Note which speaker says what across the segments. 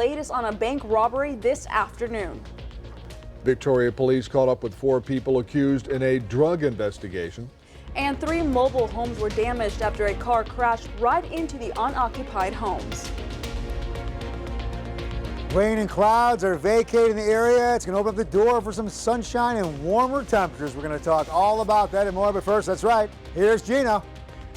Speaker 1: Latest on a bank robbery this afternoon.
Speaker 2: Victoria police caught up with 4 people accused in a drug investigation.
Speaker 1: And 3 mobile homes were damaged after a car crashed right into the unoccupied homes.
Speaker 3: Rain and clouds are vacating the area. It's going to open up the door for some sunshine and warmer temperatures. We're going to talk all about that and more. But first, that's right, here's Gino.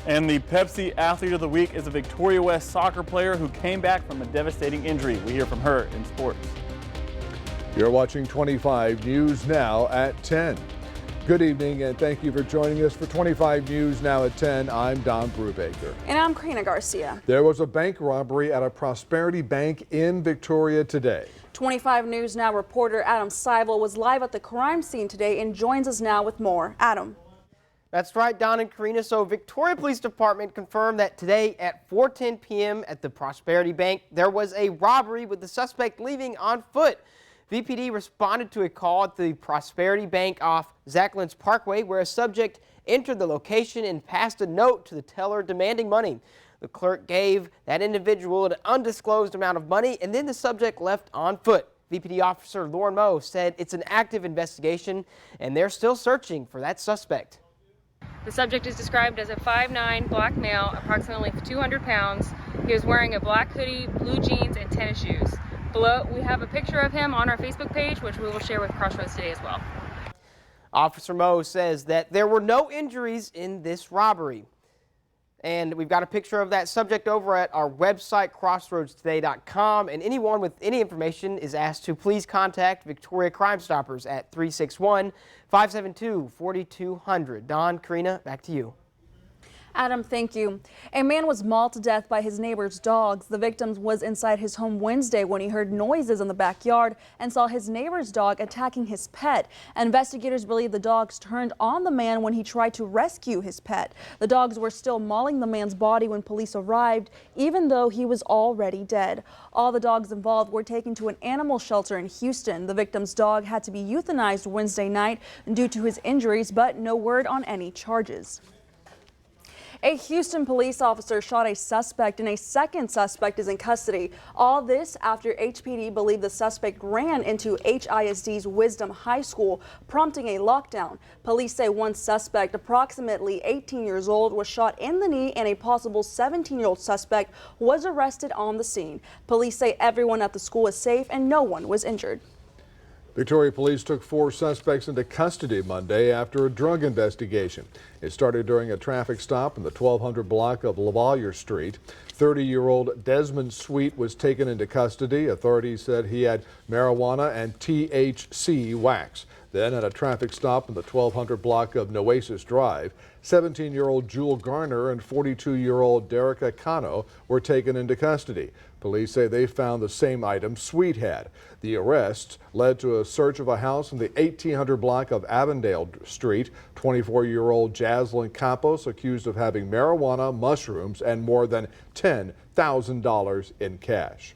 Speaker 4: And the Pepsi Athlete of the Week is a Victoria West soccer player who came back from a devastating injury. We hear from her in sports.
Speaker 2: You're watching 25 News Now at 10. Good evening and thank you for joining us for 25 News Now at 10. I'm Don Brubaker.
Speaker 1: And I'm Karina Garcia.
Speaker 2: There was a bank robbery at a Prosperity Bank in Victoria today.
Speaker 1: 25 News Now reporter Adam Seibel was live at the crime scene today and joins us now with more. Adam.
Speaker 5: That's right, Don and Karina. So Victoria Police Department confirmed that today at 4:10 p.m. at the Prosperity Bank, there was a robbery with the suspect leaving on foot. VPD responded to a call at the Prosperity Bank off Zacklands Parkway where a subject entered the location and passed a note to the teller demanding money. The clerk gave that individual an undisclosed amount of money and then the subject left on foot. VPD officer Lauren Moe said it's an active investigation and they're still searching for that suspect.
Speaker 6: The subject is described as a 5'9" black male, approximately 200 pounds. He was wearing a black hoodie, blue jeans, and tennis shoes. Below, we have a picture of him on our Facebook page, which we will share with Crossroads today as well.
Speaker 5: Officer Moe says that there were no injuries in this robbery. And we've got a picture of that subject over at our website, crossroadstoday.com. And anyone with any information is asked to please contact Victoria Crime Stoppers at 361-572-4200. Don, Karina, back to you.
Speaker 1: Adam, thank you. A man was mauled to death by his neighbor's dogs. The victim was inside his home Wednesday when he heard noises in the backyard and saw his neighbor's dog attacking his pet. Investigators believe the dogs turned on the man when he tried to rescue his pet. The dogs were still mauling the man's body when police arrived, even though he was already dead. All the dogs involved were taken to an animal shelter in Houston. The victim's dog had to be euthanized Wednesday night due to his injuries, but no word on any charges. A Houston police officer shot a suspect and a second suspect is in custody. All this after HPD believed the suspect ran into HISD's Wisdom High School, prompting a lockdown. Police say one suspect, approximately 18 years old, was shot in the knee and a possible 17-year-old suspect was arrested on the scene. Police say everyone at the school is safe and no one was injured.
Speaker 2: Victoria police took 4 suspects into custody Monday after a drug investigation. It started during a traffic stop in the 1200 block of Lavalier Street. 30-year-old Desmond Sweet was taken into custody. Authorities said he had marijuana and THC wax. Then at a traffic stop in the 1200 block of Noasis Drive, 17-year-old Jewel Garner and 42-year-old Derica Cano were taken into custody. Police say they found the same item Sweet had. The arrests led to a search of a house in the 1800 block of Avondale Street. 24-year-old Jaslyn Campos accused of having marijuana, mushrooms, and more than $10,000 in cash.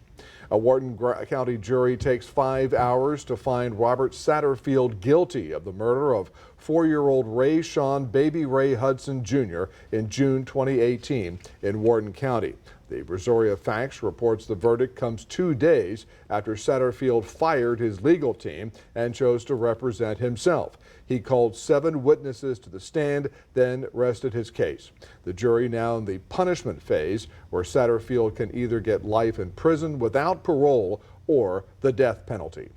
Speaker 2: A Wharton County jury takes 5 hours to find Robert Satterfield guilty of the murder of 4-year-old Ray Sean Baby Ray Hudson Jr. in June 2018 in Wharton County. The Brazoria Fax reports the verdict comes 2 days after Satterfield fired his legal team and chose to represent himself. He called 7 witnesses to the stand, then rested his case. The jury now in the punishment phase, where Satterfield can either get life in prison without parole or the death penalty.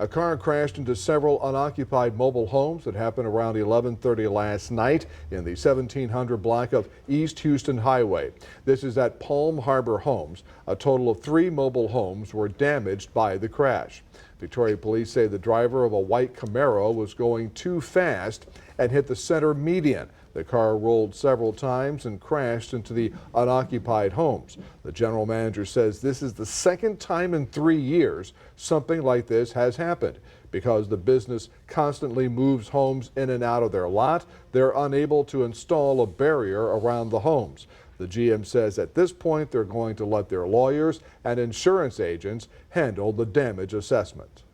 Speaker 2: A car crashed into several unoccupied mobile homes that happened around 11:30 last night in the 1700 block of East Houston Highway. This is at Palm Harbor Homes. A total of 3 mobile homes were damaged by the crash. Victoria police say the driver of a white Camaro was going too fast and hit the center median. The car rolled several times and crashed into the unoccupied homes. The general manager says this is the second time in 3 years something like this has happened. Because the business constantly moves homes in and out of their lot, they're unable to install a barrier around the homes. The GM says at this point they're going to let their lawyers and insurance agents handle the damage assessment.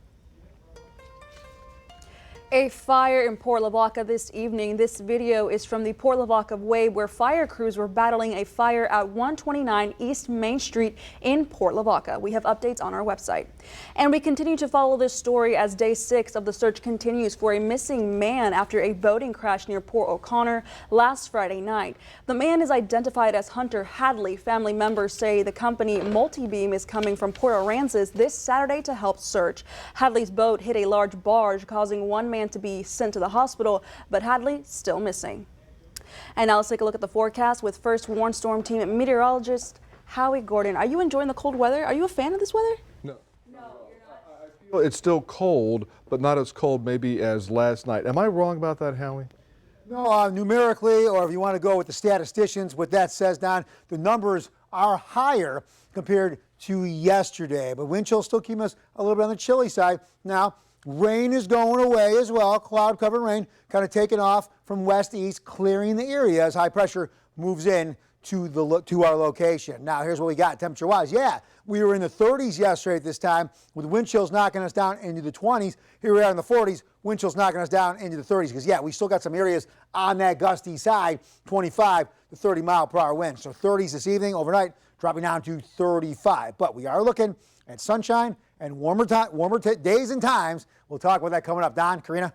Speaker 1: A fire in Port Lavaca this evening. This video is from the Port Lavaca Way, where fire crews were battling a fire at 129 East Main Street in Port Lavaca. We have updates on our website. And we continue to follow this story as day 6 of the search continues for a missing man after a boating crash near Port O'Connor last Friday night. The man is identified as Hunter Hadley. Family members say the company Multibeam is coming from Port Aransas this Saturday to help search. Hadley's boat hit a large barge, causing one man to be sent to the hospital, but Hadley still missing. And now let's take a look at the forecast with First Warn Storm Team meteorologist Howie Gordon. Are you enjoying the cold weather? Are you a fan of this weather?
Speaker 2: No, you're not. I feel it's still cold, but not as cold maybe as last night. Am I wrong about that, Howie?
Speaker 3: No, numerically, or if you want to go with the statisticians, what that says, Don, the numbers are higher compared to yesterday, but wind chills still keep us a little bit on the chilly side. Now, rain is going away as well. Cloud covered rain kind of taking off from west to east, clearing the area as high pressure moves in to our location. Now, here's what we got temperature wise. Yeah, we were in the 30s yesterday at this time with wind chills knocking us down into the 20s. Here we are in the 40s, wind chills knocking us down into the 30s because, yeah, we still got some areas on that gusty side, 25 to 30 mile per hour winds. So 30s this evening, overnight, dropping down to 35. But we are looking at sunshine and warmer days and times. We'll talk about that coming up. Don, Karina.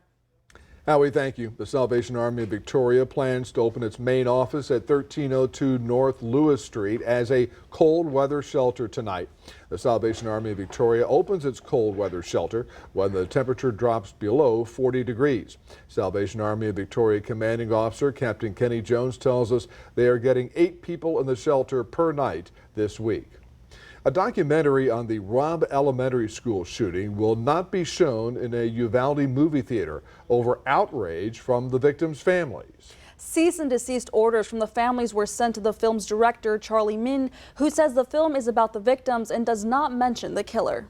Speaker 2: Howie, thank you. The Salvation Army of Victoria plans to open its main office at 1302 North Lewis Street as a cold weather shelter tonight. The Salvation Army of Victoria opens its cold weather shelter when the temperature drops below 40 degrees. Salvation Army of Victoria Commanding Officer Captain Kenny Jones tells us they are getting 8 people in the shelter per night this week. A documentary on the Robb Elementary School shooting will not be shown in a Uvalde movie theater over outrage from the victims' families.
Speaker 1: Cease and desist orders from the families were sent to the film's director, Charlie Min, who says the film is about the victims and does not mention the killer.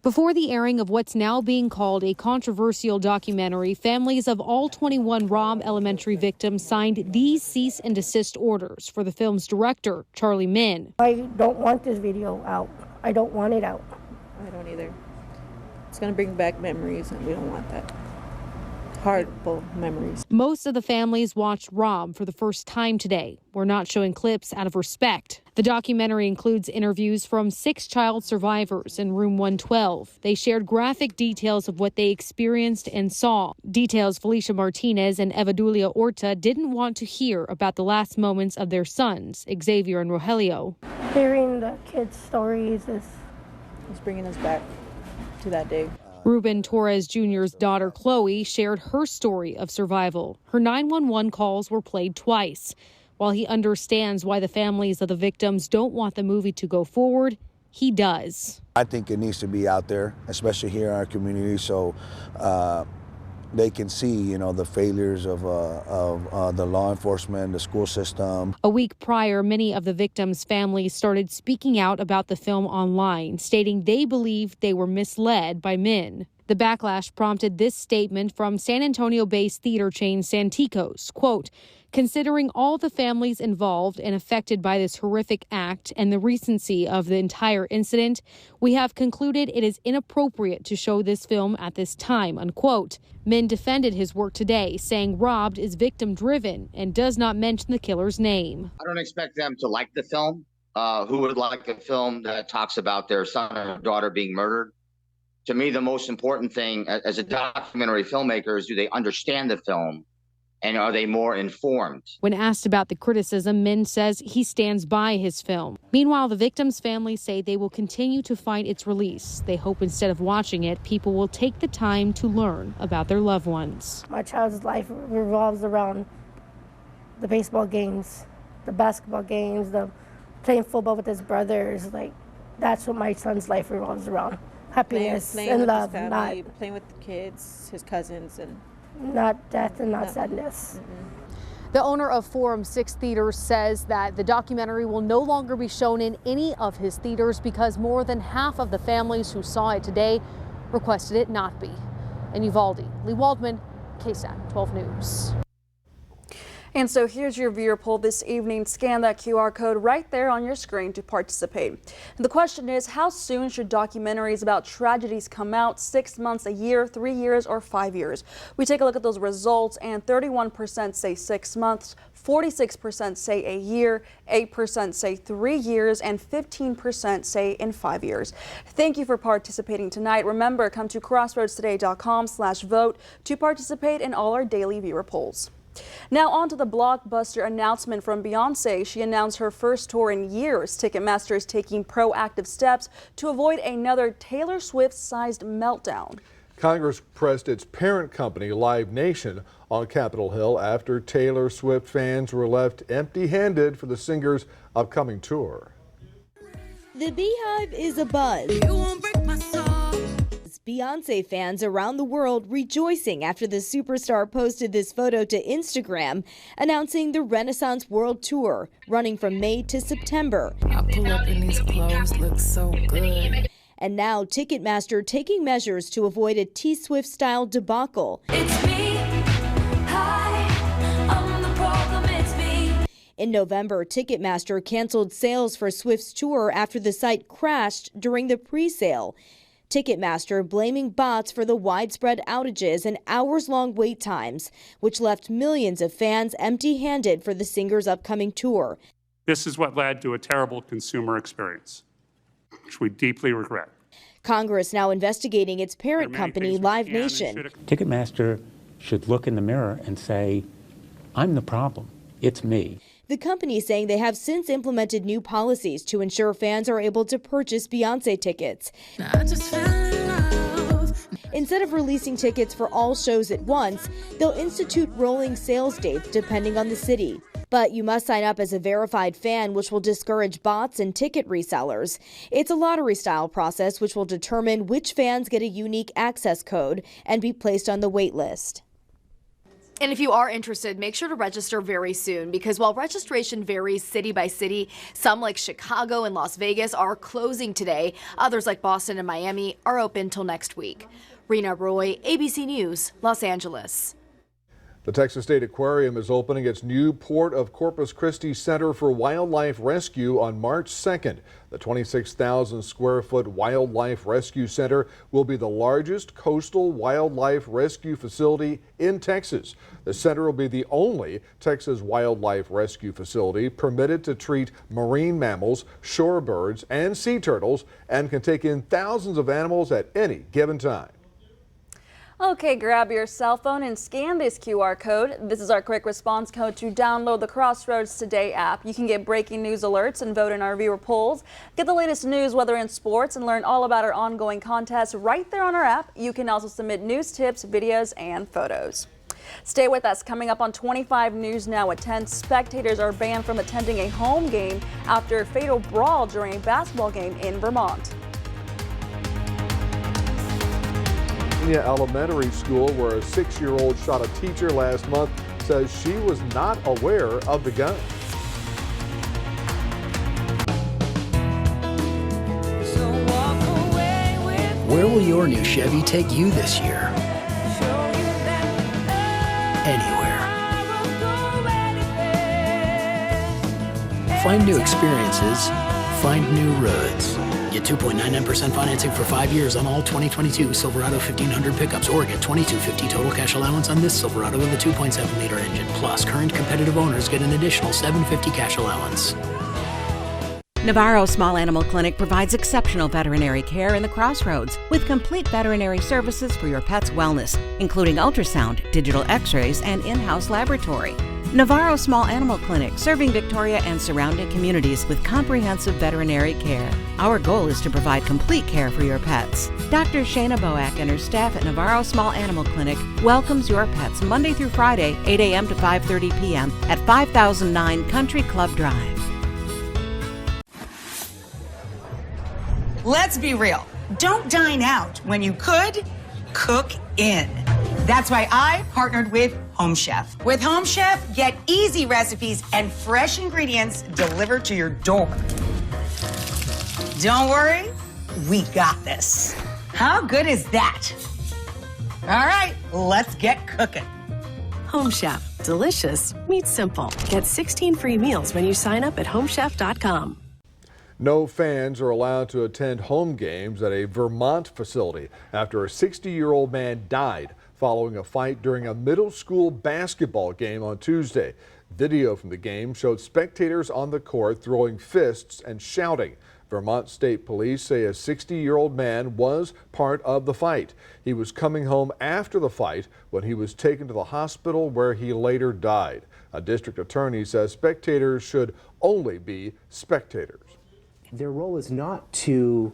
Speaker 7: Before the airing of what's now being called a controversial documentary, families of all 21 Robb Elementary victims signed these cease and desist orders for the film's director, Charlie Min.
Speaker 8: I don't want this video out. I don't want it out.
Speaker 9: I don't either. It's going to bring back memories, and we don't want that. Horrible memories.
Speaker 7: Most of the families watched Robb for the first time today. We're not showing clips out of respect. The documentary includes interviews from 6 child survivors in room 112. They shared graphic details of what they experienced and saw. Details Felicia Martinez and Evadulia Orta didn't want to hear about the last moments of their sons, Xavier and Rogelio.
Speaker 8: Hearing the kids' stories is
Speaker 9: bringing us back to that day.
Speaker 7: Ruben Torres Jr.'s daughter, Chloe, shared her story of survival. Her 911 calls were played twice. While he understands why the families of the victims don't want the movie to go forward, he does.
Speaker 10: I think it needs to be out there, especially here in our community, so they can see, the failures of the law enforcement, the school system.
Speaker 7: A week prior, many of the victims' families started speaking out about the film online, stating they believed they were misled by Min. The backlash prompted this statement from San Antonio-based theater chain Santikos, quote, "Considering all the families involved and affected by this horrific act and the recency of the entire incident, we have concluded it is inappropriate to show this film at this time," unquote. Min defended his work today, saying Robbed is victim-driven and does not mention the killer's name.
Speaker 11: I don't expect them to like the film. Who would like a film that talks about their son or daughter being murdered? To me, the most important thing as a documentary filmmaker is, do they understand the film? And are they more informed?
Speaker 7: When asked about the criticism, Min says he stands by his film. Meanwhile, the victims' families say they will continue to fight its release. They hope instead of watching it, people will take the time to learn about their loved ones.
Speaker 8: my child's life revolves around the baseball games, the basketball games, the playing football with his brothers. Like, that's what my son's life revolves around. Happiness
Speaker 9: playing
Speaker 8: and
Speaker 9: with
Speaker 8: love,
Speaker 9: his family, playing with the kids, his cousins, and
Speaker 8: not death and not sadness.
Speaker 7: The owner of Forum 6 Theaters says that the documentary will no longer be shown in any of his theaters because more than half of the families who saw it today requested it not be. In Uvalde, Lee Waldman, KSAT 12 News.
Speaker 1: And so here's your viewer poll this evening. Scan that QR code right there on your screen to participate. And the question is, how soon should documentaries about tragedies come out? 6 months, a year, 3 years, or 5 years? We take a look at those results, and 31% say 6 months, 46% say a year, 8% say 3 years, and 15% say in 5 years. Thank you for participating tonight. Remember, come to crossroadstoday.com/vote to participate in all our daily viewer polls. Now on to the blockbuster announcement from Beyonce. She announced her first tour in years. Ticketmaster is taking proactive steps to avoid another Taylor Swift-sized meltdown.
Speaker 2: Congress pressed its parent company, Live Nation, on Capitol Hill after Taylor Swift fans were left empty-handed for the singer's upcoming tour.
Speaker 12: The Beehive is abuzz. You won't break my soul. Beyonce fans around the world rejoicing after the superstar posted this photo to Instagram announcing the Renaissance World Tour running from May to September.
Speaker 13: I pull up in these clothes, look so good.
Speaker 12: And now Ticketmaster taking measures to avoid a T-Swift-style debacle.
Speaker 13: It's me. Hi, I'm the problem, it's me.
Speaker 12: In November, Ticketmaster canceled sales for Swift's tour after the site crashed during the pre-sale. Ticketmaster blaming bots for the widespread outages and hours-long wait times, which left millions of fans empty-handed for the singer's upcoming tour.
Speaker 14: This is what led to a terrible consumer experience, which we deeply regret.
Speaker 12: Congress now investigating its parent company, Live Nation.
Speaker 15: Ticketmaster should look in the mirror and say, I'm the problem. It's me.
Speaker 12: The company saying they have since implemented new policies to ensure fans are able to purchase Beyonce tickets.
Speaker 13: I just fell in love.
Speaker 12: Instead of releasing tickets for all shows at once, they'll institute rolling sales dates depending on the city. But you must sign up as a verified fan, which will discourage bots and ticket resellers. It's a lottery-style process which will determine which fans get a unique access code and be placed on the wait list.
Speaker 16: And if you are interested, make sure to register very soon, because while registration varies city by city, some like Chicago and Las Vegas are closing today. Others like Boston and Miami are open till next week. Rena Roy, ABC News, Los Angeles.
Speaker 2: The Texas State Aquarium is opening its new Port of Corpus Christi Center for Wildlife Rescue on March 2nd. The 26,000 square foot Wildlife Rescue Center will be the largest coastal wildlife rescue facility in Texas. The center will be the only Texas wildlife rescue facility permitted to treat marine mammals, shorebirds, and sea turtles, and can take in thousands of animals at any given time.
Speaker 1: Okay, grab your cell phone and scan this QR code. This is our quick response code to download the Crossroads Today app. You can get breaking news alerts and vote in our viewer polls. Get the latest news, weather, and sports, and learn all about our ongoing contests right there on our app. You can also submit news tips, videos, and photos. Stay with us. Coming up on 25 News Now at 10, spectators are banned from attending a home game after a fatal brawl during a basketball game in Vermont.
Speaker 2: Elementary School, where a 6-year-old shot a teacher last month, says she was not aware of the gun.
Speaker 17: Where will your new Chevy take you this year? Anywhere. Find new experiences, find new roads. Get 2.99% financing for 5 years on all 2022 Silverado 1500 pickups, or get $2,250 total cash allowance on this Silverado with a 2.7-liter engine. Plus, current competitive owners get an additional $750 cash allowance.
Speaker 18: Navarro Small Animal Clinic provides exceptional veterinary care in the Crossroads with complete veterinary services for your pet's wellness, including ultrasound, digital x-rays, and in-house laboratory. Navarro Small Animal Clinic, serving Victoria and surrounding communities with comprehensive veterinary care. Our goal is to provide complete care for your pets. Dr. Shayna Boak and her staff at Navarro Small Animal Clinic welcomes your pets Monday through Friday, 8 a.m. to 5:30 p.m. at 5009 Country Club Drive.
Speaker 19: Let's be real. Don't dine out when you could cook in. That's why I partnered with Home Chef. With Home Chef, get easy recipes and fresh ingredients delivered to your door. Don't worry, we got this. How good is that? All right, let's get cooking.
Speaker 20: Home Chef. Delicious meets simple. Get 16 free meals when you sign up at homechef.com.
Speaker 2: No fans are allowed to attend home games at a Vermont facility after a 60-year-old man died following a fight during a middle school basketball game on Tuesday. Video from the game showed spectators on the court throwing fists and shouting. Vermont State Police say a 60-year-old man was part of the fight. He was coming home after the fight when he was taken to the hospital where he later died. A district attorney says spectators should only be spectators.
Speaker 21: Their role is not to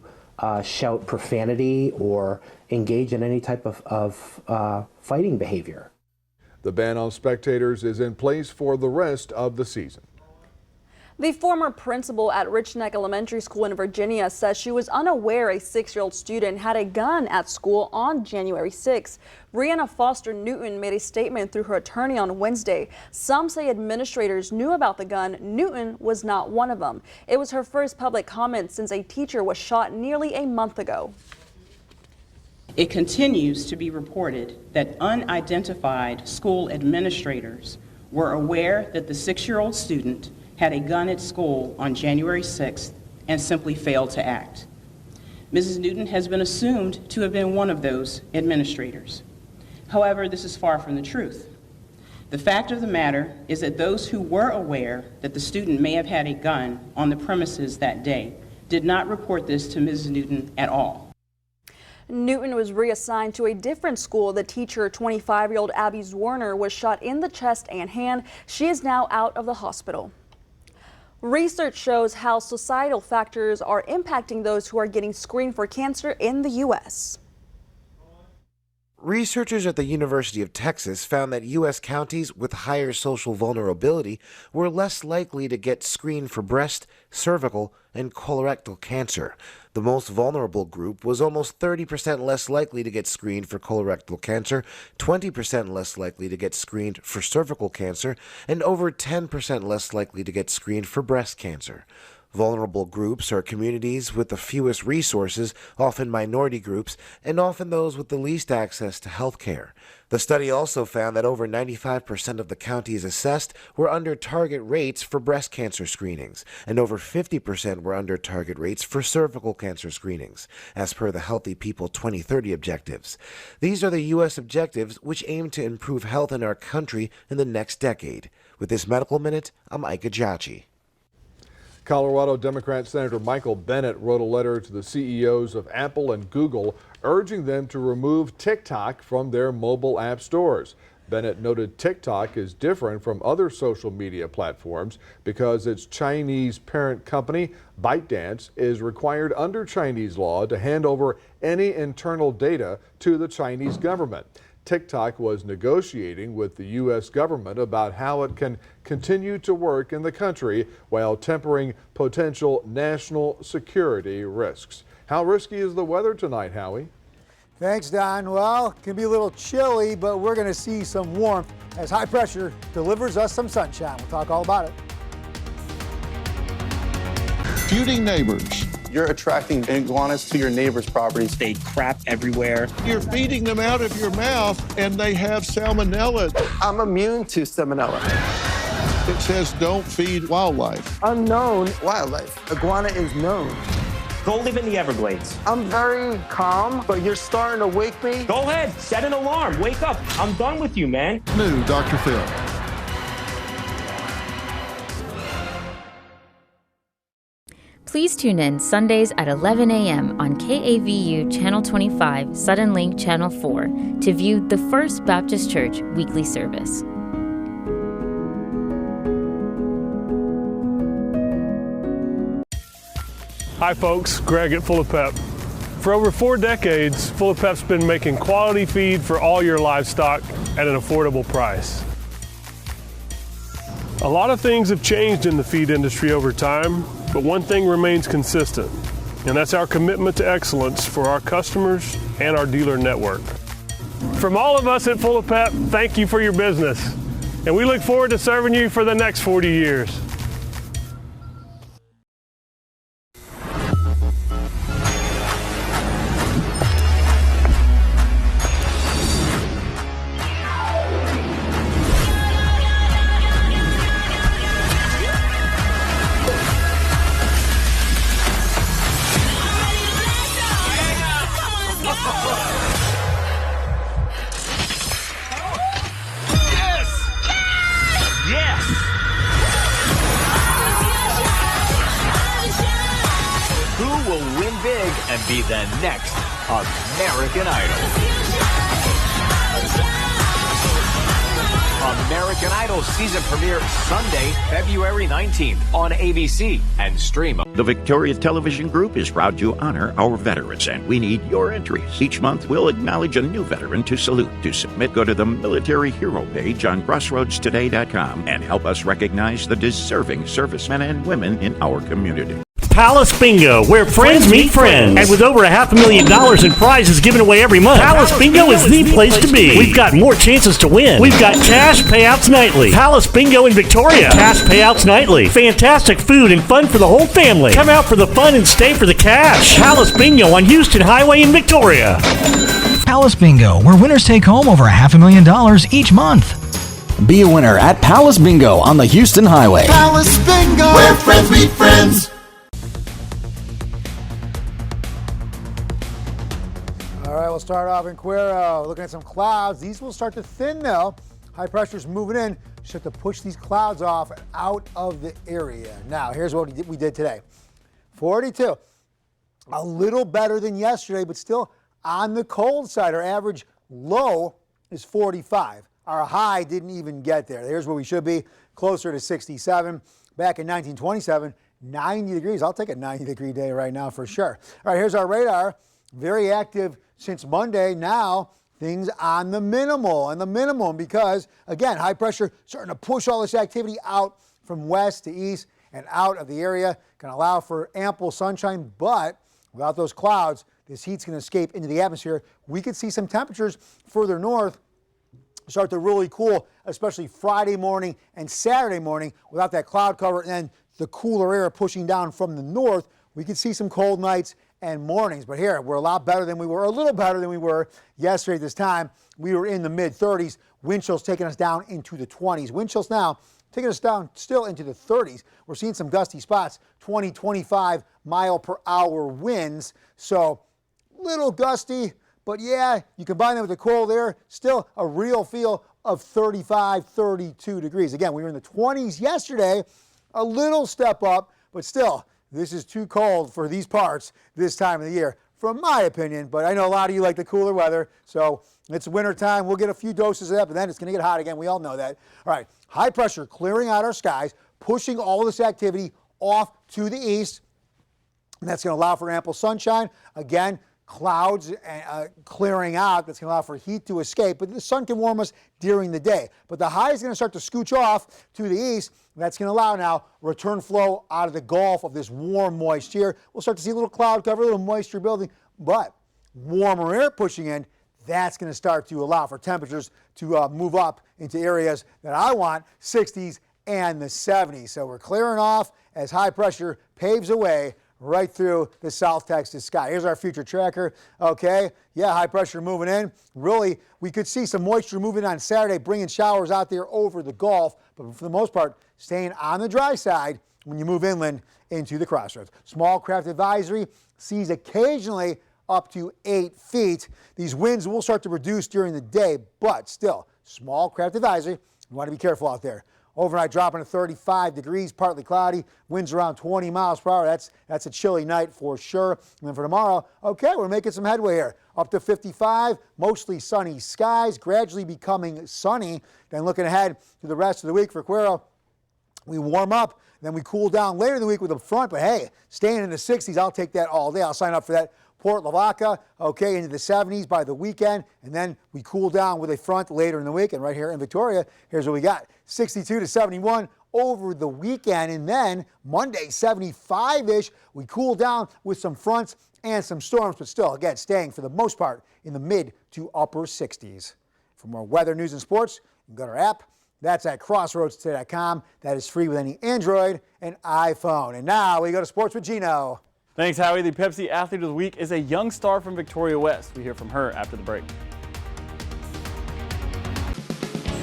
Speaker 21: shout profanity or engage in any type of fighting behavior.
Speaker 2: The ban on spectators is in place for the rest of the season.
Speaker 1: The former principal at Rich Neck Elementary School in Virginia says she was unaware a 6-year-old student had a gun at school on January 6. Brianna Foster Newton made a statement through her attorney on Wednesday. Some say administrators knew about the gun. Newton was not one of them. It was her first public comment since a teacher was shot nearly a month ago.
Speaker 22: It continues to be reported that unidentified school administrators were aware that the 6-year-old student had a gun at school on January 6th and simply failed to act. Mrs. Newton has been assumed to have been one of those administrators. However, this is far from the truth. The fact of the matter is that those who were aware that the student may have had a gun on the premises that day did not report this to Mrs. Newton at all.
Speaker 1: Newton was reassigned to a different school. The teacher, 25-year-old Abby Zwerner, was shot in the chest and hand. She is now out of the hospital. Research shows how societal factors are impacting those who are getting screened for cancer in the U.S.
Speaker 23: Researchers at the University of Texas found that U.S. counties with higher social vulnerability were less likely to get screened for breast, cervical, and colorectal cancer. The most vulnerable group was almost 30% less likely to get screened for colorectal cancer, 20% less likely to get screened for cervical cancer, and over 10% less likely to get screened for breast cancer. Vulnerable groups are communities with the fewest resources, often minority groups, and often those with the least access to health care. The study also found that over 95% of the counties assessed were under target rates for breast cancer screenings, and over 50% were under target rates for cervical cancer screenings, as per the Healthy People 2030 objectives. These are the U.S. objectives which aim to improve health in our country in the next decade. With this Medical Minute, I'm Ike Ajachi.
Speaker 2: Colorado Democrat Senator Michael Bennet wrote a letter to the CEOs of Apple and Google urging them to remove TikTok from their mobile app stores. Bennet noted TikTok is different from other social media platforms because its Chinese parent company, ByteDance, is required under Chinese law to hand over any internal data to the Chinese government. TikTok was negotiating with the U.S. government about how it can continue to work in the country while tempering potential national security risks. How risky is the weather tonight, Howie?
Speaker 3: Thanks, Don. Well, it can be a little chilly, but we're going to see some warmth as high pressure delivers us some sunshine. We'll talk all about it.
Speaker 24: Feuding neighbors.
Speaker 25: You're attracting iguanas to your neighbor's properties. They crap everywhere.
Speaker 24: You're feeding them out of your mouth and they have salmonella.
Speaker 25: I'm immune to salmonella.
Speaker 24: It says don't feed wildlife.
Speaker 25: Unknown wildlife. Iguana is known.
Speaker 26: Go live in the Everglades.
Speaker 25: I'm very calm, but you're starting to wake me.
Speaker 26: Go ahead, set an alarm, wake up. I'm done with you, man.
Speaker 24: New Dr. Phil.
Speaker 27: Please tune in Sundays at 11 a.m. on KAVU Channel 25, Sudden Link Channel 4 to view the First Baptist Church weekly service.
Speaker 28: Hi folks, Greg at Full of Pep. For over 4 decades, Full of Pep's been making quality feed for all your livestock at an affordable price. A lot of things have changed in the feed industry over time, but one thing remains consistent, and that's our commitment to excellence for our customers and our dealer network. From all of us at Full of Pep, thank you for your business, and we look forward to serving you for the next 40 years.
Speaker 4: and be the next American Idol. American Idol season premiere Sunday, February 19th on ABC and stream.
Speaker 5: The Victoria Television Group is proud to honor our veterans, and we need your entries. Each month, we'll acknowledge a new veteran to salute. To submit, go to the Military Hero page on CrossroadsToday.com and help us recognize the deserving servicemen and women in our community.
Speaker 6: Palace Bingo, where friends meet friends. And with over $500,000 in prizes given away every month, Palace Bingo is the place to be. We've got more chances to win. We've got cash payouts nightly. Palace Bingo in Victoria. Cash payouts nightly. Fantastic food and fun for the whole family. Come out for the fun and stay for the cash. Palace Bingo on Houston Highway in Victoria.
Speaker 7: Palace Bingo, where winners take home over $500,000 each month.
Speaker 8: Be a winner at Palace Bingo on the Houston Highway.
Speaker 9: Palace Bingo, where friends meet friends.
Speaker 3: All right, we'll start off in Cuero. Looking at some clouds. These will start to thin, though. High pressure's moving in. Just have to push these clouds off and out of the area. Now, here's what we did today. 42. A little better than yesterday, but still on the cold side. Our average low is 45. Our high didn't even get there. Here's where we should be, closer to 67. Back in 1927, 90 degrees. I'll take a 90-degree day right now for sure. All right, here's our radar. Very active since Monday. Now things on the minimal and the minimum because, again, high pressure starting to push all this activity out from west to east and out of the area. Can allow for ample sunshine, but without those clouds, this heat's going to escape into the atmosphere. We could see some temperatures further north start to really cool, especially Friday morning and Saturday morning without that cloud cover and then the cooler air pushing down from the north. We could see some cold nights and mornings, but here we're a little better than we were yesterday at this time. We were in the mid-30s. Wind chills taking us down into the 20s. Wind chills now taking us down still into the 30s. We're seeing some gusty spots, 20, 25 mile per hour winds. So little gusty, but yeah, you combine that with the cold air, still a real feel of 35, 32 degrees. Again, we were in the 20s yesterday, a little step up, but still, this is too cold for these parts this time of the year, from my opinion. But I know a lot of you like the cooler weather, so it's winter time. We'll get a few doses of that, but then it's going to get hot again. We all know that. All right, high pressure clearing out our skies, pushing all this activity off to the east, and that's going to allow for ample sunshine. Again, clouds clearing out. That's going to allow for heat to escape, but the sun can warm us during the day. But the high is going to start to scooch off to the east. That's going to allow now return flow out of the Gulf of this warm moisture. We'll start to see a little cloud cover, a little moisture building, but warmer air pushing in, that's going to start to allow for temperatures to move up into areas that I want, 60s and the 70s. So we're clearing off as high pressure paves the way right through the South Texas sky. Here's our future tracker. Okay, yeah, high pressure moving in. Really, we could see some moisture moving on Saturday, bringing showers out there over the Gulf, but for the most part, staying on the dry side when you move inland into the crossroads. Small craft advisory sees occasionally up to 8 feet. These winds will start to reduce during the day, but still, small craft advisory. You want to be careful out there. Overnight dropping to 35 degrees, partly cloudy, winds around 20 miles per hour. That's a chilly night for sure. And then for tomorrow, okay, we're making some headway here. Up to 55, mostly sunny skies, gradually becoming sunny. Then looking ahead to the rest of the week for Cuero, we warm up, then we cool down later in the week with a front, but hey, staying in the 60s, I'll take that all day. I'll sign up for that. Port Lavaca, okay, into the 70s by the weekend, and then we cool down with a front later in the week. And right here in Victoria, here's what we got. 62 to 71 over the weekend, and then Monday, 75-ish. We cool down with some fronts and some storms, but still, again, staying for the most part in the mid to upper 60s. For more weather, news, and sports, you can go to our app. That's at CrossroadsToday.com. That is free with any Android and iPhone. And now we go to Sports with Gino.
Speaker 10: Thanks, Howie. The Pepsi Athlete of the Week is a young star from Victoria West. We hear from her after the break.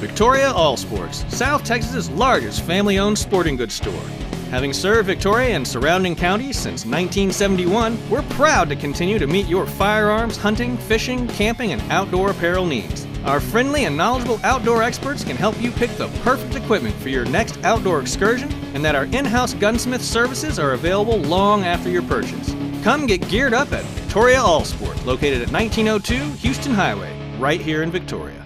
Speaker 11: Victoria All Sports, South Texas's largest family-owned sporting goods store. Having served Victoria and surrounding counties since 1971, we're proud to continue to meet your firearms, hunting, fishing, camping, and outdoor apparel needs. Our friendly and knowledgeable outdoor experts can help you pick the perfect equipment for your next outdoor excursion, and that our in-house gunsmith services are available long after your purchase. Come get geared up at Victoria All Sport, located at 1902 Houston Highway, right here in Victoria.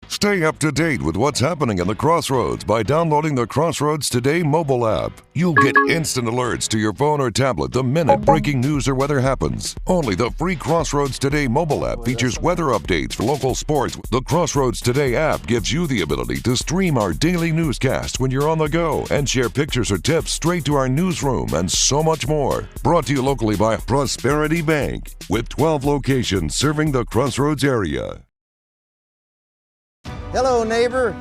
Speaker 12: Stay up to date with what's happening in the Crossroads by downloading the Crossroads Today mobile app. You'll get instant alerts to your phone or tablet the minute breaking news or weather happens. Only the free Crossroads Today mobile app features weather updates for local sports. The Crossroads Today app gives you the ability to stream our daily newscasts when you're on the go and share pictures or tips straight to our newsroom and so much more. Brought to you locally by Prosperity Bank with 12 locations serving the Crossroads area.
Speaker 13: Hello, neighbor.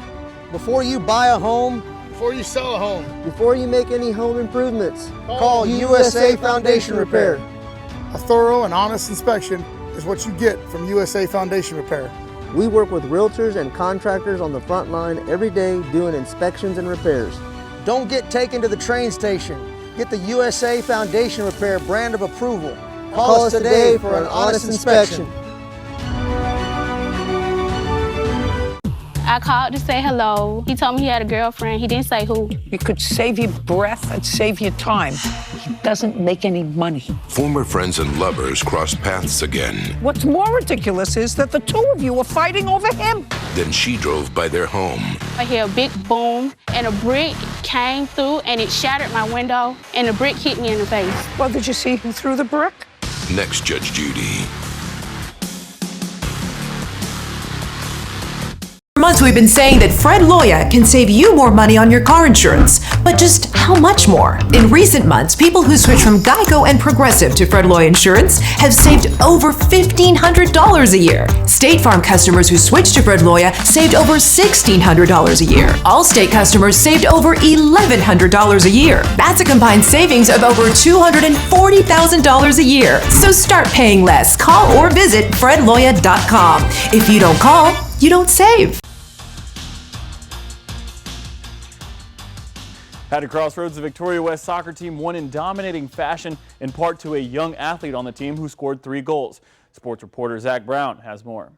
Speaker 13: Before you buy a home,
Speaker 24: Before you sell a home,
Speaker 13: before you make any home improvements, call USA Foundation Repair.
Speaker 24: a thorough and honest inspection is what you get from USA Foundation Repair.
Speaker 13: We work with realtors and contractors on the front line every day doing inspections and repairs. Don't get taken to the train station. Get the USA Foundation Repair brand of approval. Call us today for an honest inspection.
Speaker 14: I called to say hello. He told me he had a girlfriend. He didn't say who.
Speaker 15: It could save you breath and save you time. He doesn't make any money.
Speaker 16: Former friends and lovers cross paths again.
Speaker 15: What's more ridiculous is that the two of you are fighting over him.
Speaker 16: Then she drove by their home.
Speaker 14: I hear a big boom, and a brick came through, and it shattered my window, and the brick hit me in the face.
Speaker 15: Well, did you see who threw the brick?
Speaker 16: Next, Judge Judy.
Speaker 17: For months we've been saying that Fred Loya can save you more money on your car insurance. But just how much more? In recent months, people who switched from Geico and Progressive to Fred Loya Insurance have saved over $1,500 a year. State Farm customers who switched to Fred Loya saved over $1,600 a year. Allstate customers saved over $1,100 a year. That's a combined savings of over $240,000 a year. So start paying less. Call or visit fredloya.com. If you don't call, you don't save.
Speaker 10: At a Crossroads, the Victoria West soccer team won in dominating fashion, in part to a young athlete on the team who scored 3 goals. Sports reporter Zach Brown has more.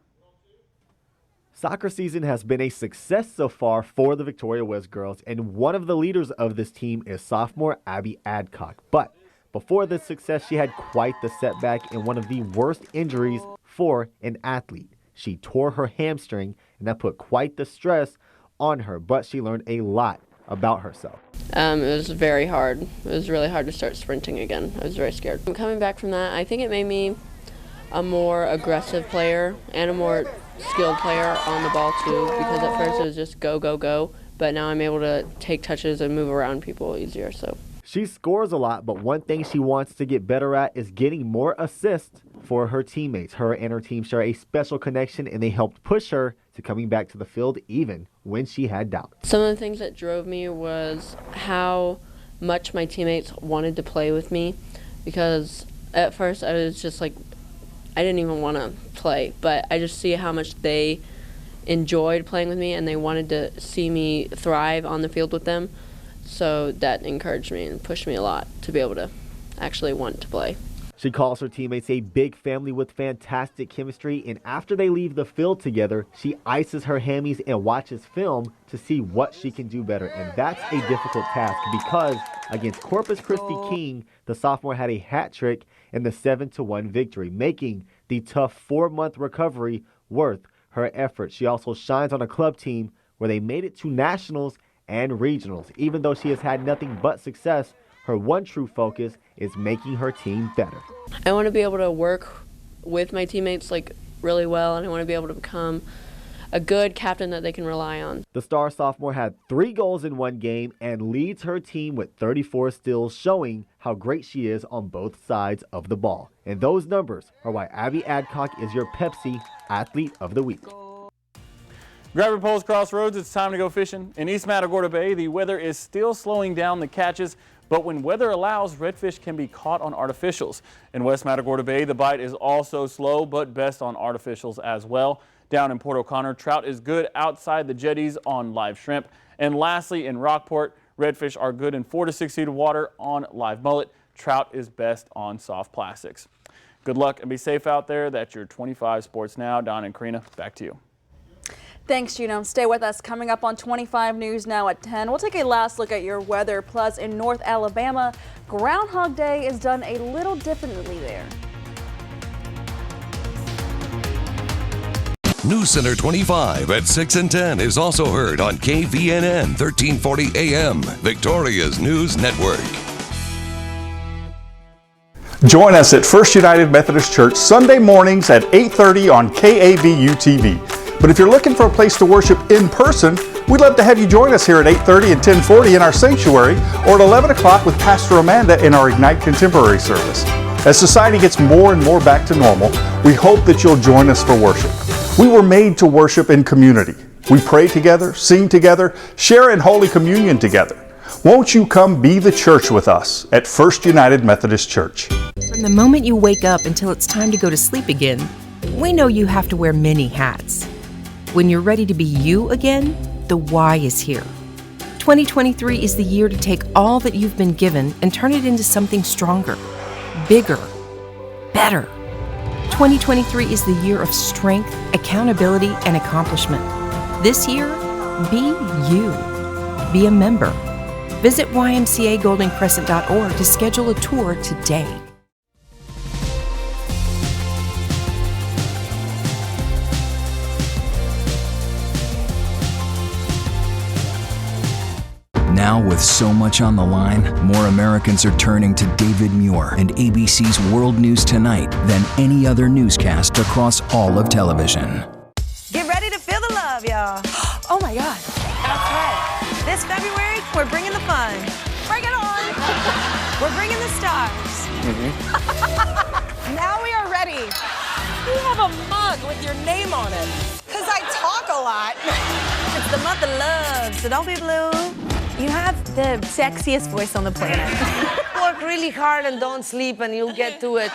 Speaker 18: Soccer season has been a success so far for the Victoria West girls, and one of the leaders of this team is sophomore Abby Adcock. But before this success, she had quite the setback and one of the worst injuries for an athlete. She tore her hamstring, and that put quite the stress on her, but she learned a lot about herself.
Speaker 19: It was very hard. It was really hard to start sprinting again. I was very scared. Coming back from that, I think it made me a more aggressive player and a more skilled player on the ball too, because at first it was just go, go, go, but now I'm able to take touches and move around people easier. So
Speaker 18: she scores a lot, but one thing she wants to get better at is getting more assists for her teammates. Her and her team share a special connection, and they helped push her to coming back to the field even when she had doubt.
Speaker 19: Some of the things that drove me was how much my teammates wanted to play with me, because at first I was just like, I didn't even want to play, but I just see how much they enjoyed playing with me and they wanted to see me thrive on the field with them. So that encouraged me and pushed me a lot to be able to actually want to play.
Speaker 18: She calls her teammates a big family with fantastic chemistry, and after they leave the field together, she ices her hammies and watches film to see what she can do better. And that's a difficult task because against Corpus Christi King, the sophomore had a hat trick in the 7-1 victory, making the tough 4-month recovery worth her effort. She also shines on a club team where they made it to nationals and regionals. Even though she has had nothing but success, her one true focus is making her team better.
Speaker 19: I want to be able to work with my teammates really well, and I want to be able to become a good captain that they can rely on.
Speaker 18: The star sophomore had 3 goals in one game and leads her team with 34 steals, showing how great she is on both sides of the ball. And those numbers are why Abby Adcock is your Pepsi Athlete of the Week.
Speaker 10: Grab your poles, Crossroads. It's time to go fishing. In East Matagorda Bay, the weather is still slowing down the catches, but when weather allows, redfish can be caught on artificials. In West Matagorda Bay, the bite is also slow, but best on artificials as well. Down in Port O'Connor, trout is good outside the jetties on live shrimp. And lastly, in Rockport, redfish are good in 4 to 6 feet of water on live mullet. Trout is best on soft plastics. Good luck and be safe out there. That's your 25 Sports Now. Don and Karina, back to you.
Speaker 1: Thanks, Gino. Stay with us. Coming up on 25 News Now at 10, we'll take a last look at your weather. Plus, in North Alabama, Groundhog Day is done a little differently there.
Speaker 12: News Center 25 at 6 and 10 is also heard on KVNN 1340 AM, Victoria's News Network.
Speaker 2: Join us at First United Methodist Church Sunday mornings at 8:30 on KAVU TV. But if you're looking for a place to worship in person, we'd love to have you join us here at 8:30 and 10:40 in our sanctuary, or at 11 o'clock with Pastor Amanda in our Ignite Contemporary service. As society gets more and more back to normal, we hope that you'll join us for worship. We were made to worship in community. We pray together, sing together, share in Holy Communion together. Won't you come be the church with us at First United Methodist Church?
Speaker 20: From the moment you wake up until it's time to go to sleep again, we know you have to wear many hats. When you're ready to be you again, the Y is here. 2023 is the year to take all that you've been given and turn it into something stronger, bigger, better. 2023 is the year of strength, accountability, and accomplishment. This year, be you. Be a member. Visit ymcagoldencrescent.org to schedule a tour today.
Speaker 21: Now, with so much on the line, more Americans are turning to David Muir and ABC's World News Tonight than any other newscast across all of television.
Speaker 22: Get ready to feel the love, y'all. Oh my God. That's right. This February, we're bringing the fun. Bring it on. We're bringing the stars. Now we are ready. You have a mug with your name on it. Because I talk a lot. It's the month of love, so don't be blue. You have the sexiest voice on the planet. Work really hard and don't sleep and you'll get to it.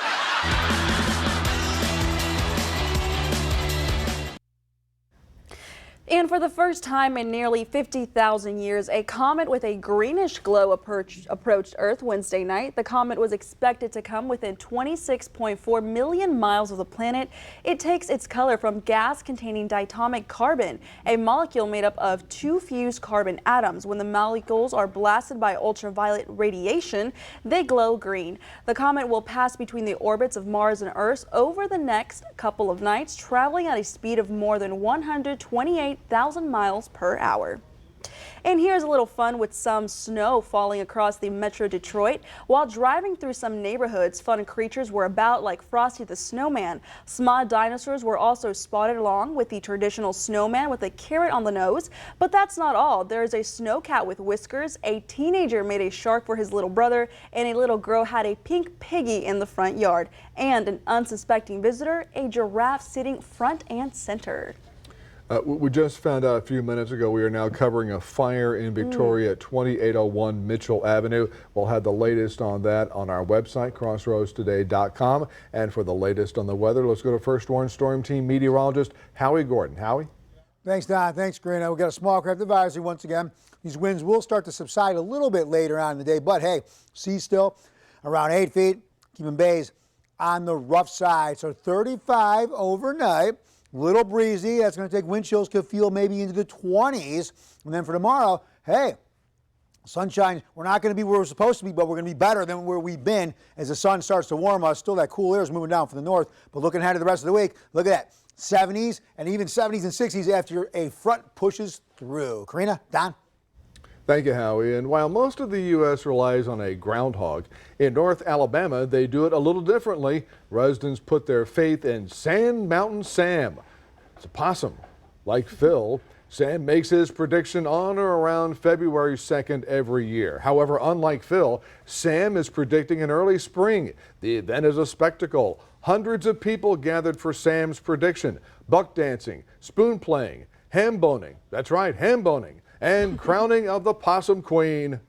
Speaker 1: And for the first time in nearly 50,000 years, a comet with a greenish glow approached Earth Wednesday night. The comet was expected to come within 26.4 million miles of the planet. It takes its color from gas containing diatomic carbon, a molecule made up of two fused carbon atoms. When the molecules are blasted by ultraviolet radiation, they glow green. The comet will pass between the orbits of Mars and Earth over the next couple of nights, traveling at a speed of more than 128,000 miles per hour. And here's a little fun with some snow falling across the Metro Detroit. While driving through some neighborhoods, fun creatures were about like Frosty the Snowman. Small dinosaurs were also spotted along with the traditional snowman with a carrot on the nose. But that's not all. There's a snowcat with whiskers, a teenager made a shark for his little brother, and a little girl had a pink piggy in the front yard. And an unsuspecting visitor, a giraffe sitting front and center.
Speaker 23: We just found out a few minutes ago we are now covering a fire in Victoria at 2801 Mitchell Avenue. We'll have the latest on that on our website, crossroadstoday.com. And for the latest on the weather, let's go to First Warn Storm Team meteorologist Howie Gordon. Howie?
Speaker 3: Thanks, Don. Thanks, Karina. We've got a small craft advisory once again. These winds will start to subside a little bit later on in the day, but hey, sea still around 8 feet, keeping bays on the rough side. So 35 overnight. Little breezy. That's going to take wind chills, could feel maybe into the 20s. And then for tomorrow, hey, sunshine. We're not going to be where we're supposed to be, but we're going to be better than where we've been as the sun starts to warm us. Still, that cool air is moving down from the north. But looking ahead to the rest of the week, look at that. 70s and even 70s and 60s after a front pushes through. Karina, Don?
Speaker 23: Thank you, Howie. And while most of the U.S. relies on a groundhog, in North Alabama, they do it a little differently. Residents put their faith in Sand Mountain Sam. It's a possum. Like Phil, Sam makes his prediction on or around February 2nd every year. However, unlike Phil, Sam is predicting an early spring. The event is a spectacle. Hundreds of people gathered for Sam's prediction. Buck dancing, spoon playing, ham boning. That's right, ham boning. And crowning of the Possum Queen.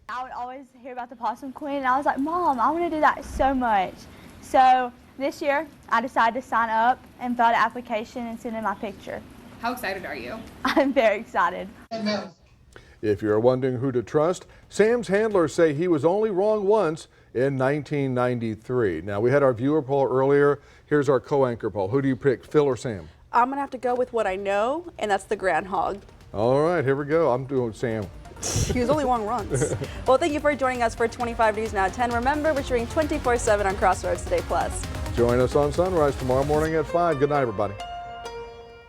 Speaker 25: I would always hear about the Possum Queen, and I was like, Mom, I want to do that so much. So this year, I decided to sign up and fill out an application and send in my picture.
Speaker 26: How excited are you?
Speaker 25: I'm very excited.
Speaker 23: If you're wondering who to trust, Sam's handlers say he was only wrong once in 1993. Now, we had our viewer poll earlier. Here's our co-anchor poll. Who do you pick, Phil or Sam?
Speaker 1: I'm going to have to go with what I know, and that's the groundhog.
Speaker 23: All right, here we go. I'm doing Sam.
Speaker 1: He was only one runs. Well, thank you for joining us for 25 News Now at 10. Remember, we're streaming 24/7 on Crossroads Today Plus.
Speaker 23: Join us on Sunrise tomorrow morning at 5. Good night, everybody.